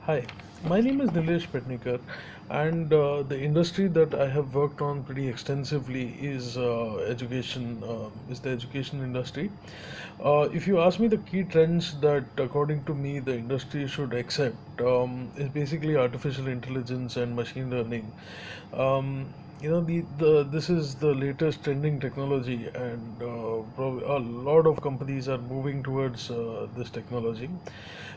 Hi, my name is Nilesh Petnikar, and the industry that I have worked on pretty extensively is education. Is the education industry. If you ask me the key trends that, according to me, the industry should accept, is basically artificial intelligence and machine learning. The this is the latest trending technology, and a lot of companies are moving towards this technology.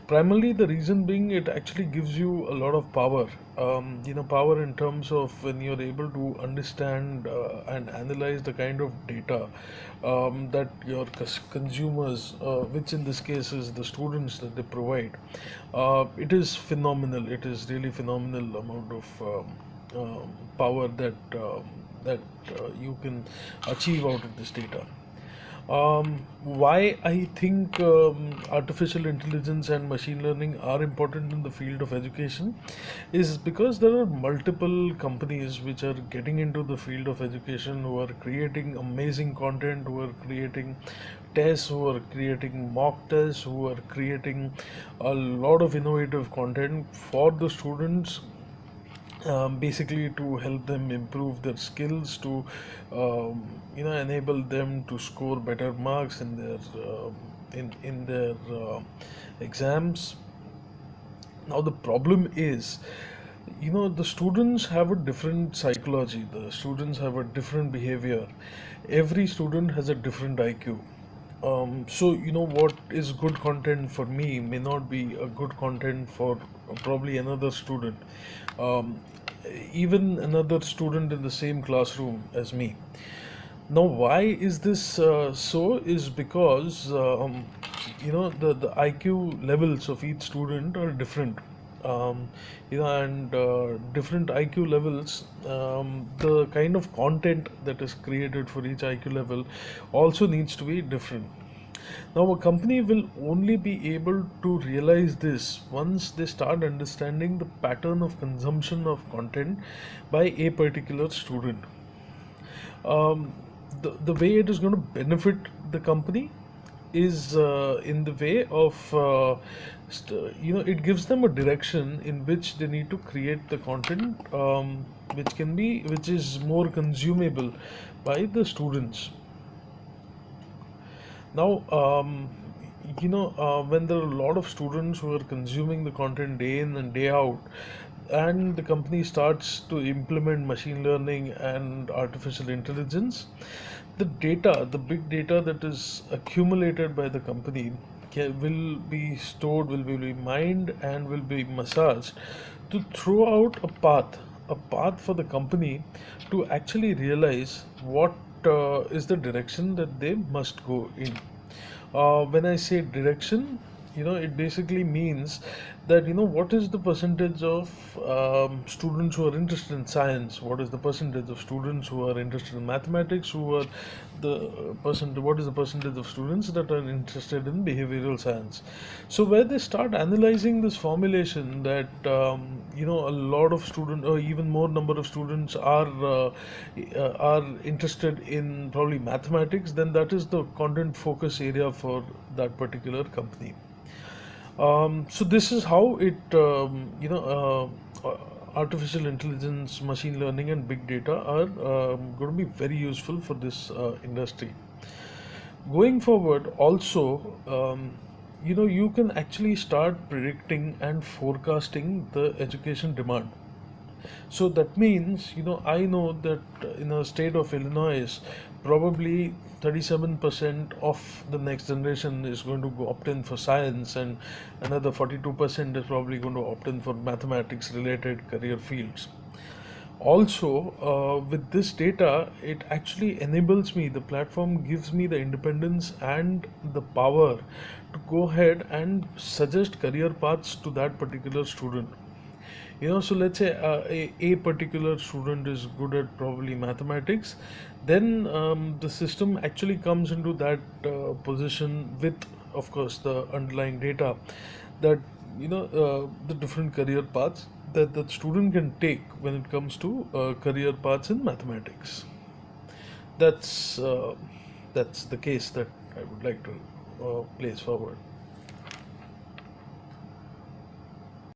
Primarily, the reason being it actually gives you a lot of power. Power in terms of when you're able to understand and analyze the kind of data that your consumers, which in this case is the students that they provide. It is phenomenal. It is really phenomenal amount of power that you can achieve out of this data. Why I think artificial intelligence and machine learning are important in the field of education is because there are multiple companies which are getting into the field of education, who are creating amazing content, who are creating tests, who are creating mock tests, who are creating a lot of innovative content for the students, basically to help them improve their skills, to enable them to score better marks in their exams. Now the problem is, the students have a different psychology, the students have a different behavior. Every student has a different IQ. So what is good content for me may not be a good content for probably another student, um, even another student in the same classroom as me. Now, why is this so? Is because the IQ levels of each student are different. And different IQ levels, the kind of content that is created for each IQ level also needs to be different. Now, a company will only be able to realize this once they start understanding the pattern of consumption of content by a particular student. um, the way it is going to benefit the company is in the way of it gives them a direction in which they need to create the content, which is more consumable by the students. Now, when there are a lot of students who are consuming the content day in and day out, and the company starts to implement machine learning and artificial intelligence, the data, the big data that is accumulated by the company, will be stored, will be mined, and will be massaged to throw out a path for the company to actually realize what is the direction that they must go in. When I say direction, it basically means that, what is the percentage of students who are interested in science, what is the percentage of students who are interested in mathematics, who are what is the percentage of students that are interested in behavioral science. So where they start analyzing this formulation, that a lot of students, or even more number of students, are interested in probably mathematics, then that is the content focus area for that particular company. So this is how artificial intelligence, machine learning, and big data are going to be very useful for this industry. Going forward, also, you can actually start predicting and forecasting the education demand. So that means, I know that in the state of Illinois, probably 37% of the next generation is going to go opt in for science, and another 42% is probably going to opt in for mathematics related career fields. Also, with this data, it actually enables me, the platform gives me the independence and the power to go ahead and suggest career paths to that particular student. So let's say a particular student is good at probably mathematics, then the system actually comes into that position with, of course, the underlying data, that the different career paths that the student can take when it comes to career paths in mathematics. That's uh, that's the case that I would like to place forward.